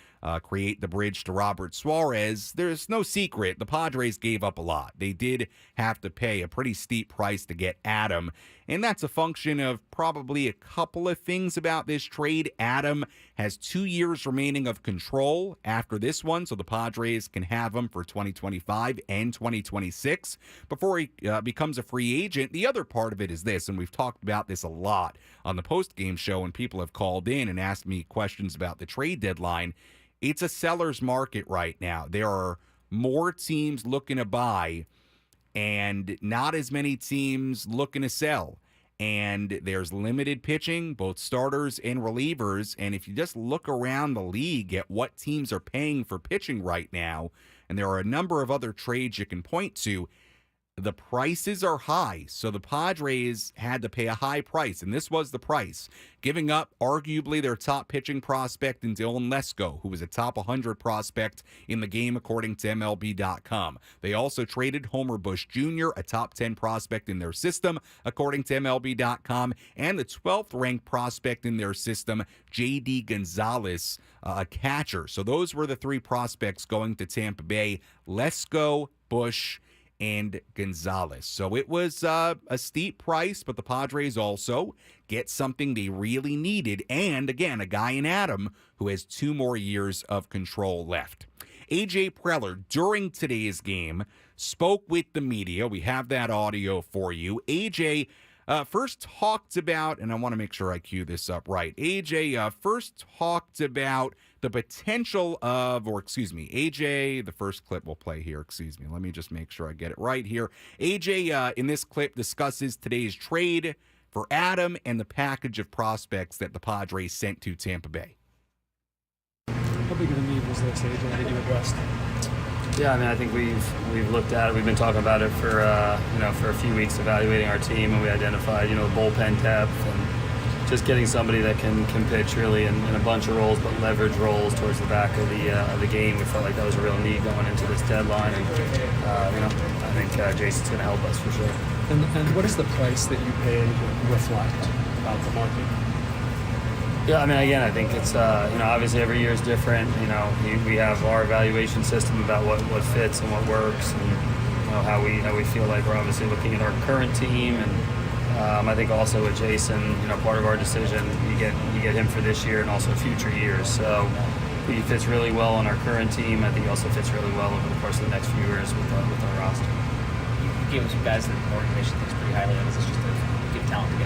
create the bridge to Robert Suarez, there's no secret the Padres gave up a lot. They did have to pay a pretty steep price to get Adam, and that's a function of probably a couple of things about this trade. Adam has 2 years remaining of control after this one, so the Padres can have him for 2025 and 2026 before he becomes a free agent. The other part of it is this, and we've talked about this a lot on the postgame show, and people have called in and asked me questions about the trade deadline. It's a seller's market right now. There are more teams looking to buy and not as many teams looking to sell. And there's limited pitching, both starters and relievers. And if you just look around the league at what teams are paying for pitching right now, and there are a number of other trades you can point to, the prices are high. So the Padres had to pay a high price, and this was the price, giving up arguably their top pitching prospect in Dylan Lesko, who was a top 100 prospect in the game according to MLB.com. They also traded Homer Bush Jr., a top 10 prospect in their system according to MLB.com, and the 12th ranked prospect in their system, J.D. Gonzalez, a catcher. So those were the 3 prospects going to Tampa Bay: Lesko, Bush, and Gonzalez. So it was a steep price, but the Padres also get something they really needed. And again, a guy in Adam who has 2 more years of control left. AJ Preller, during today's game, spoke with the media. We have that audio for you. AJ first talked about, and I want to make sure I cue this up right. AJ first talked about the potential of, AJ, the first clip we'll play here, let me just make sure I get it right here. AJ, in this clip, discusses today's trade, for Adam and the package of prospects that the Padres sent to Tampa Bay? How big of a need was this, AJ, that you addressed? Yeah, I mean, I think we've looked at it. We've been talking about it for for a few weeks, evaluating our team, and we identified bullpen depth and just getting somebody that can pitch really in a bunch of roles, but leverage roles towards the back of the game. We felt like that was a real need going into this deadline, and I think Jason's going to help us for sure. And what does the price that you paid reflect about the market? Yeah, I mean, again, I think it's, obviously every year is different. We have our evaluation system about what fits and what works, and how we feel like we're obviously looking at our current team, and I think also with Jason, part of our decision, you get him for this year and also future years. So he fits really well on our current team. I think he also fits really well over the course of the next few years with our roster. You gave him some guys that the organization thinks pretty highly of. Is this just to get talent and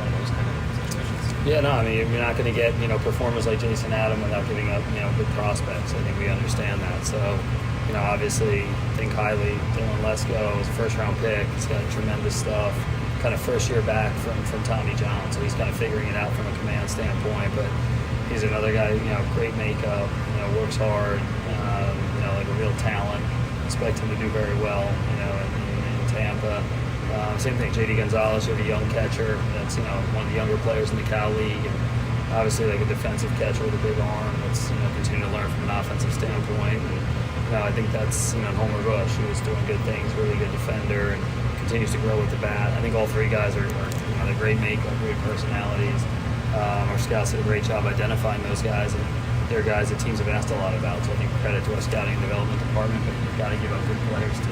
one of those kind of situations? Yeah, no, I mean, you're not going to get, performers like Jason Adam without giving up, good prospects. I think we understand that. So, obviously think highly. Dylan Lesko is a first-round pick. He's got tremendous stuff. Kind of first year back from Tommy John, so he's kind of figuring it out from a command standpoint. But he's another guy, great makeup, works hard, like a real talent. Expect him to do very well, in Tampa. Same thing, J.D. Gonzalez, you have a young catcher that's, one of the younger players in the Cal League. And obviously, like a defensive catcher with a big arm that's, continuing to learn from an offensive standpoint. And, I think that's, Homer Bush, who was doing good things, really good defender, and continues to grow with the bat. I think all three guys are they're great makeup, great personalities. Our scouts did a great job identifying those guys, and they're guys that teams have asked a lot about. So I think credit to our scouting and development department, but you've got to give up good players to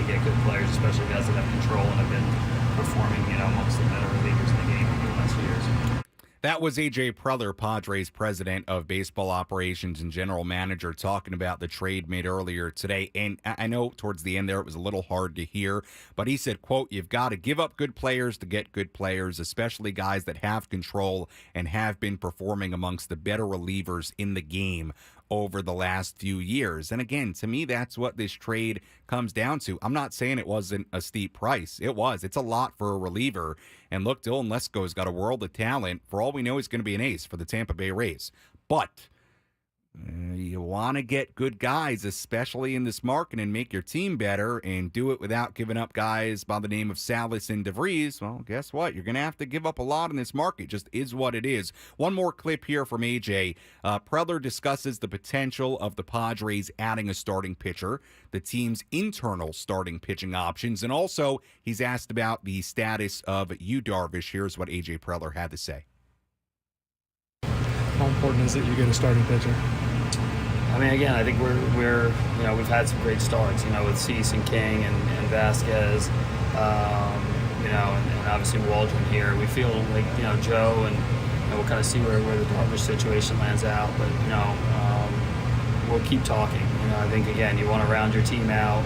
get good players, especially guys that have control and have been performing, amongst the better relievers in the game over the last few years. That was AJ Preller, Padres president of baseball operations and general manager, talking about the trade made earlier today. And I know towards the end there it was a little hard to hear, but he said, quote, "You've got to give up good players to get good players, especially guys that have control and have been performing amongst the better relievers in the game over the last few years." And again, to me, that's what this trade comes down to. I'm not saying it wasn't a steep price. It was. It's a lot for a reliever. And look, Dylan Lesko's got a world of talent. For all we know, he's going to be an ace for the Tampa Bay Rays. But you want to get good guys, especially in this market, and make your team better and do it without giving up guys by the name of Salas and DeVries. Well, guess what? You're going to have to give up a lot in this market. It just is what it is. One more clip here from AJ. Preller discusses the potential of the Padres adding a starting pitcher, the team's internal starting pitching options, and also he's asked about the status of Yu Darvish. Here's what AJ Preller had to say. How important is it you get a starting pitcher? I mean, again, I think we've had some great starts, with Cease and King and Vasquez, and obviously Waldron here. We feel like, Joe, and we'll kind of see where the Darvish situation lands out, but, we'll keep talking. I think, again, you want to round your team out.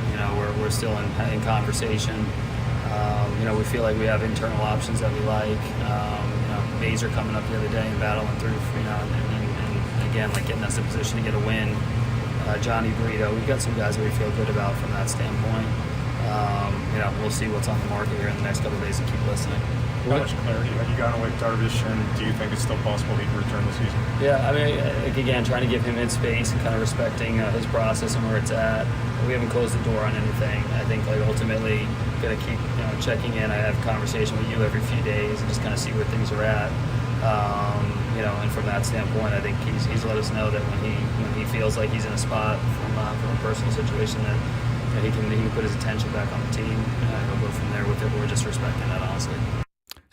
We're still in conversation. We feel like we have internal options that we like. Mazer coming up the other day and battling through, and again, like getting us in position to get a win. Johnny Burrito, we've got some guys that we feel good about from that standpoint. We'll see what's on the market here in the next couple of days and keep listening. How much clarity have you gotten with Darvish, and do you think it's still possible he can return this season? Yeah, I mean, again, trying to give him his space and kind of respecting his process and where it's at. We haven't closed the door on anything. I think, ultimately, going to keep, checking in. I have a conversation with you every few days and just kind of see where things are at. And from that standpoint, I think he's let us know that when he feels like he's in a spot from a personal situation that he can put his attention back on the team. He'll go from there with it. We're just respecting that, honestly.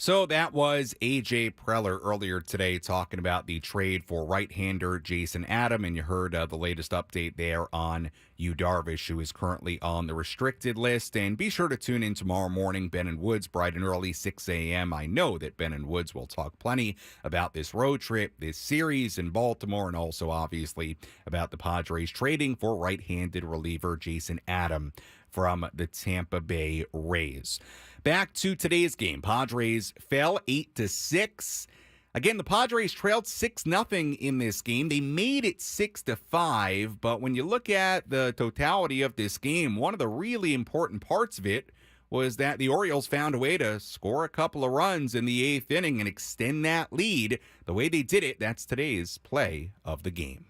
So that was AJ Preller earlier today talking about the trade for right-hander Jason Adam, and you heard the latest update there on Yu Darvish, who is currently on the restricted list. And be sure to tune in tomorrow morning, Ben and Woods, bright and early, 6 a.m. I know that Ben and Woods will talk plenty about this road trip, this series in Baltimore, and also obviously about the Padres trading for right-handed reliever Jason Adam from the Tampa Bay Rays. Back to today's game. Padres fell 8-6. Again, the Padres trailed 6-0 in this game. They made it 6-5, but when you look at the totality of this game, one of the really important parts of it was that the Orioles found a way to score a couple of runs in the 8th inning and extend that lead. The way they did it, that's today's play of the game.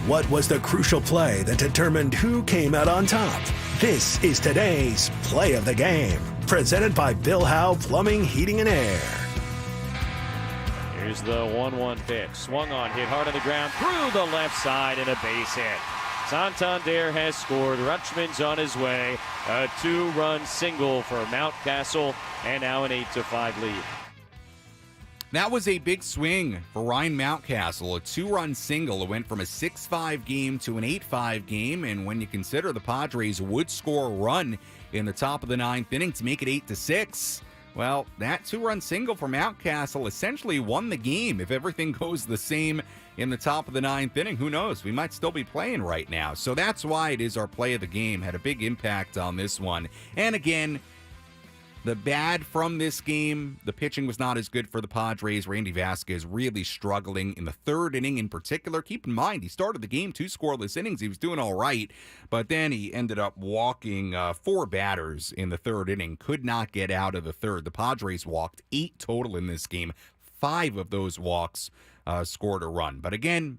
What was the crucial play that determined who came out on top? This is today's play of the game, presented by Bill Howe Plumbing, Heating, and Air. Here's the 1-1 pitch. Swung on, hit hard on the ground, through the left side, and a base hit. Santander has scored. Rutschman's on his way. A 2-run single for Mountcastle, and now an 8-5 lead. That was a big swing for Ryan Mountcastle, a 2-run single. It went from a 6-5 game to an 8-5 game, and when you consider the Padres would score a run in the top of the 9th inning to make it 8-6, well, that 2-run single for Mountcastle essentially won the game. If everything goes the same in the top of the 9th inning, who knows? We might still be playing right now. So that's why it is our play of the game. Had a big impact on this one. And again, the bad from this game, the pitching was not as good for the Padres. Randy Vasquez really struggling in the 3rd inning in particular. Keep in mind, he started the game 2 scoreless innings. He was doing all right, but then he ended up walking 4 batters in the 3rd inning. Could not get out of the 3rd. The Padres walked 8 total in this game. 5 of those walks scored a run. But again,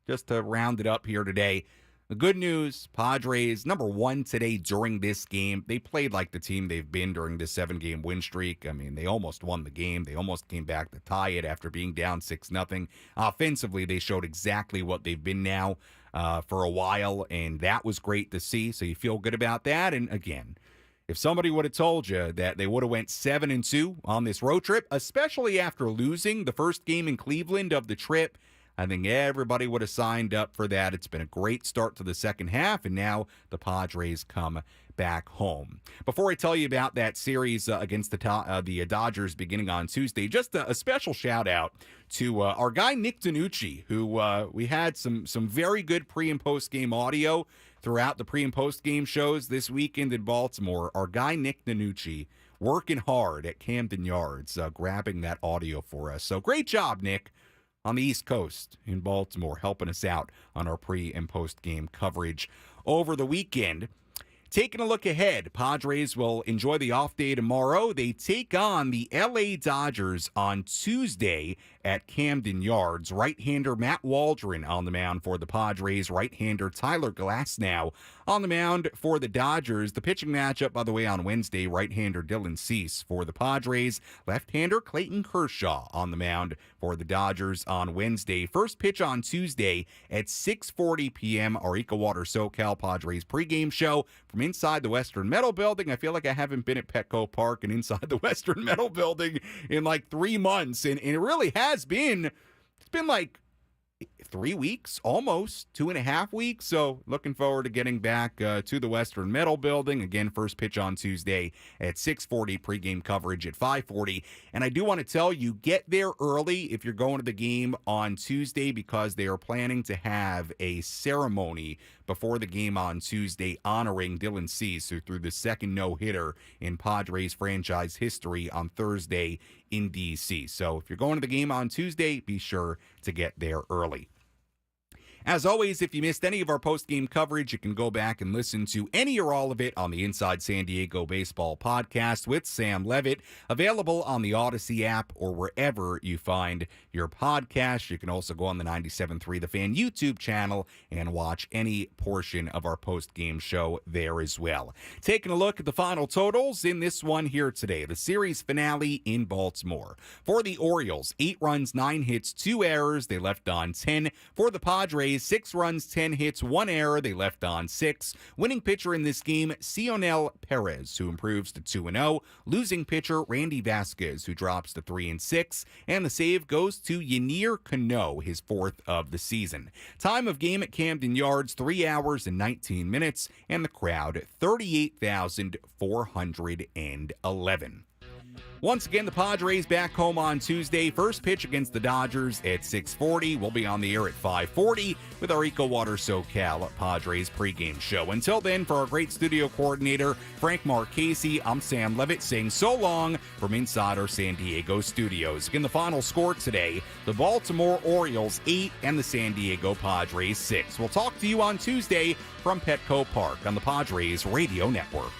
just to round it up here today, the good news, Padres, number 1 today during this game. They played like the team they've been during this 7-game win streak. I mean, they almost won the game. They almost came back to tie it after being down 6-0. Offensively, they showed exactly what they've been now for a while, and that was great to see. So you feel good about that. And again, if somebody would have told you that they would have went 7-2 on this road trip, especially after losing the first game in Cleveland of the trip, I think everybody would have signed up for that. It's been a great start to the second half, and now the Padres come back home. Before I tell you about that series against the Dodgers beginning on Tuesday, just a special shout-out to our guy Nick Danucci, who we had some very good pre- and post-game audio throughout the pre- and post-game shows this weekend in Baltimore. Our guy Nick Danucci working hard at Camden Yards, grabbing that audio for us. So great job, Nick, on the East Coast in Baltimore, helping us out on our pre- and post-game coverage over the weekend. Taking a look ahead, Padres will enjoy the off day tomorrow. They take on the LA Dodgers on Tuesday at Camden Yards. Right-hander Matt Waldron on the mound for the Padres. Right-hander Tyler Glasnow on the mound for the Dodgers. The pitching matchup, by the way, on Wednesday, right-hander Dylan Cease for the Padres. Left-hander Clayton Kershaw on the mound for the Dodgers on Wednesday. First pitch on Tuesday at 6:40 p.m. Our EcoWater SoCal Padres pregame show from inside the Western Metal Building. I feel like I haven't been at Petco Park and inside the Western Metal Building in like 3 months, and it really has been. It's been like 3 weeks, almost 2.5 weeks. So looking forward to getting back to the Western Metal Building. Again, first pitch on Tuesday at 6:40, pregame coverage at 5:40. And I do want to tell you, get there early if you're going to the game on Tuesday, because they are planning to have a ceremony before the game on Tuesday honoring Dylan Cease, who threw the second no-hitter in Padres franchise history on Thursday in D.C. So if you're going to the game on Tuesday, be sure to get there early. As always, if you missed any of our post-game coverage, you can go back and listen to any or all of it on the Inside San Diego Baseball podcast with Sam Levitt, available on the Odyssey app or wherever you find your podcast. You can also go on the 97.3 The Fan YouTube channel and watch any portion of our post-game show there as well. Taking a look at the final totals in this one here today, the series finale in Baltimore. For the Orioles, 8 runs, 9 hits, 2 errors. They left on 10. For the Padres, 6 runs, 10 hits, 1 error. They left on 6. Winning pitcher in this game, Cionel Perez, who improves to 2-0. Losing pitcher, Randy Vasquez, who drops to 3-6. And the save goes to Yennier Cano, his 4th of the season. Time of game at Camden Yards, 3 hours and 19 minutes. And the crowd, 38,411. Once again, the Padres back home on Tuesday. First pitch against the Dodgers at 6:40. We'll be on the air at 5:40 with our Eco Water SoCal Padres pregame show. Until then, for our great studio coordinator, Frank Marchese, I'm Sam Levitt saying so long from inside our San Diego studios. Again, the final score today, the Baltimore Orioles 8 and the San Diego Padres 6. We'll talk to you on Tuesday from Petco Park on the Padres Radio Network.